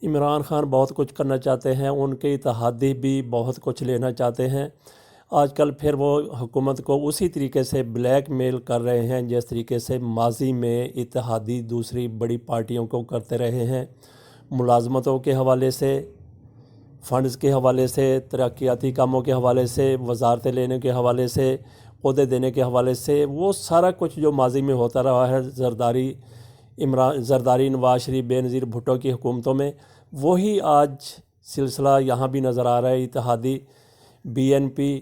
عمران خان بہت کچھ کرنا چاہتے ہیں، ان کے اتحادی بھی بہت کچھ لینا چاہتے ہیں۔ آج کل پھر وہ حکومت کو اسی طریقے سے بلیک میل کر رہے ہیں جس طریقے سے ماضی میں اتحادی دوسری بڑی پارٹیوں کو کرتے رہے ہیں، ملازمتوں کے حوالے سے، فنڈز کے حوالے سے، ترقیاتی کاموں کے حوالے سے، وزارتیں لینے کے حوالے سے، عہدے دینے کے حوالے سے، وہ سارا کچھ جو ماضی میں ہوتا رہا ہے زرداری نواز شریف بے نظیر بھٹو کی حکومتوں میں، وہی آج سلسلہ یہاں بھی نظر آ رہا ہے۔ اتحادی بی این پی،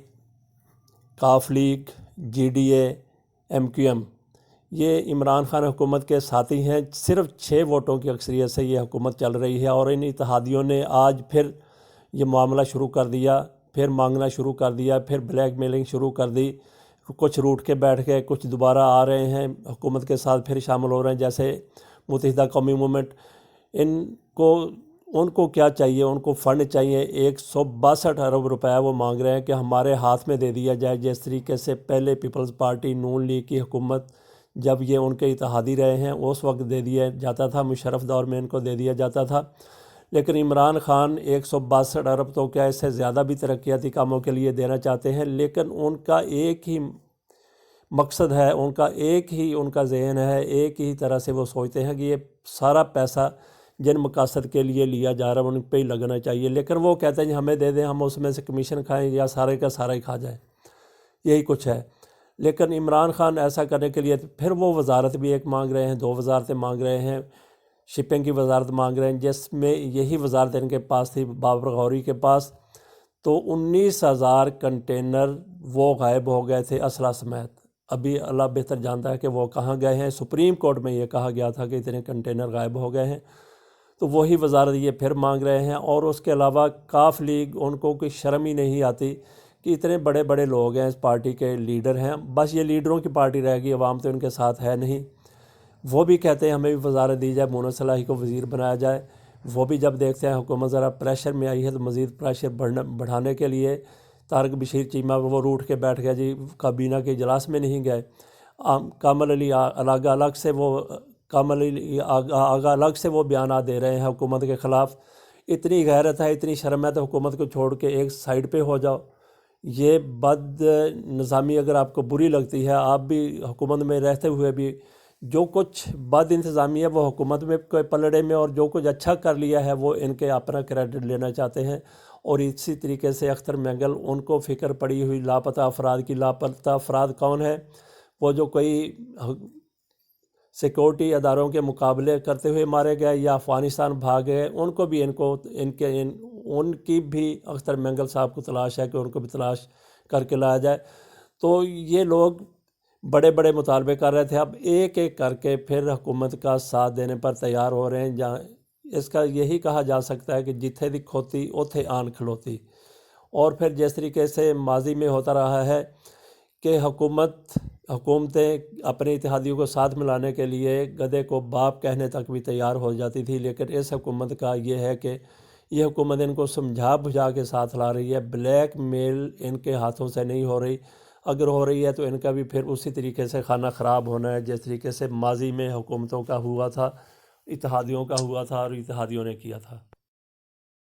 کاف لیگ، G D A, M Q M, یہ عمران خان حکومت کے ساتھی ہیں۔ صرف 6 ووٹوں کی اکثریت سے یہ حکومت چل رہی ہے، اور ان اتحادیوں نے آج پھر یہ معاملہ شروع کر دیا، پھر مانگنا شروع کر دیا، پھر بلیک میلنگ شروع کر دی۔ کچھ روٹ کے بیٹھ گئے، کچھ دوبارہ آ رہے ہیں حکومت کے ساتھ، پھر شامل ہو رہے ہیں، جیسے متحدہ قومی موومنٹ۔ ان کو کیا چاہیے؟ ان کو فنڈ چاہیے۔ 162 ارب روپے وہ مانگ رہے ہیں کہ ہمارے ہاتھ میں دے دیا جائے، جس طریقے سے پہلے پیپلز پارٹی نون لیگ کی حکومت جب یہ ان کے اتحادی رہے ہیں اس وقت دے دیا جاتا تھا، مشرف دور میں ان کو دے دیا جاتا تھا۔ لیکن عمران خان 162 ارب تو کیا اس سے زیادہ بھی ترقیاتی کاموں کے لیے دینا چاہتے ہیں، لیکن ان کا ایک ہی مقصد ہے، ان کا ذہن ہے، ایک ہی طرح سے وہ سوچتے ہیں کہ یہ سارا پیسہ جن مقاصد کے لیے لیا جا رہا ہے ان پہ ہی لگنا چاہیے۔ لیکن وہ کہتے ہیں جی ہمیں دے دیں، ہم اس میں سے کمیشن کھائیں یا سارے کا سارا ہی کھا جائیں، یہی کچھ ہے۔ لیکن عمران خان ایسا کرنے کے لیے پھر وہ وزارت بھی ایک مانگ رہے ہیں، 2 وزارتیں مانگ رہے ہیں، شپنگ کی وزارت مانگ رہے ہیں، جس میں یہی وزارت ان کے پاس تھی بابر غوری کے پاس، تو 19,000 کنٹینر وہ غائب ہو گئے تھے اسلحہ سمیت۔ ابھی اللہ بہتر جانتا ہے کہ وہ کہاں گئے ہیں۔ سپریم کورٹ میں یہ کہا گیا تھا کہ اتنے کنٹینر غائب ہو گئے ہیں، تو وہی وزارت یہ پھر مانگ رہے ہیں۔ اور اس کے علاوہ کاف لیگ، ان کو کوئی شرم ہی نہیں آتی کہ اتنے بڑے بڑے لوگ ہیں، اس پارٹی کے لیڈر ہیں، بس یہ لیڈروں کی پارٹی رہ گئی، عوام تو ان کے ساتھ ہے نہیں۔ وہ بھی کہتے ہیں ہمیں بھی وزارت دی جائے، مونس صلاحی کو وزیر بنایا جائے۔ وہ بھی جب دیکھتے ہیں حکومت ذرا پریشر میں آئی ہے تو مزید پریشر بڑھانے کے لیے طارق بشیر چیمہ وہ روٹ کے بیٹھ گیا جی، کابینہ کے اجلاس میں نہیں گئے۔ کامل علی آغا الگ سے وہ بیانات دے رہے ہیں حکومت کے خلاف۔ اتنی غیرت ہے، اتنی شرم ہے تو حکومت کو چھوڑ کے ایک سائیڈ پہ ہو جاؤ۔ یہ بد نظامی اگر آپ کو بری لگتی ہے، آپ بھی حکومت میں رہتے ہوئے بھی جو کچھ بد انتظامی ہے وہ حکومت میں کوئی پلڑے میں، اور جو کچھ اچھا کر لیا ہے وہ ان کے اپنا کریڈٹ لینا چاہتے ہیں۔ اور اسی طریقے سے اختر مینگل، ان کو فکر پڑی ہوئی لاپتہ افراد کی۔ لاپتہ افراد کون ہے؟ وہ جو کوئی سیکورٹی اداروں کے مقابلے کرتے ہوئے مارے گئے یا افغانستان بھاگ گئے، ان کو بھی ان کی بھی اختر مینگل صاحب کو تلاش ہے کہ ان کو بھی تلاش کر کے لایا جائے۔ تو یہ لوگ بڑے بڑے مطالبے کر رہے تھے، اب ایک ایک کر کے پھر حکومت کا ساتھ دینے پر تیار ہو رہے ہیں۔ جہاں اس کا یہی کہا جا سکتا ہے کہ جتھے دی کھوتی اوتھے آن کھلوتی۔ اور پھر جس طریقے سے ماضی میں ہوتا رہا ہے کہ حکومتیں اپنے اتحادیوں کو ساتھ ملانے کے لیے گدھے کو باپ کہنے تک بھی تیار ہو جاتی تھی، لیکن اس حکومت کا یہ ہے کہ یہ حکومت ان کو سمجھا بجھا کے ساتھ لا رہی ہے۔ بلیک میل ان کے ہاتھوں سے نہیں ہو رہی، اگر ہو رہی ہے تو ان کا بھی پھر اسی طریقے سے کھانا خراب ہونا ہے جس طریقے سے ماضی میں حکومتوں کا ہوا تھا، اتحادیوں کا ہوا تھا اور اتحادیوں نے کیا تھا۔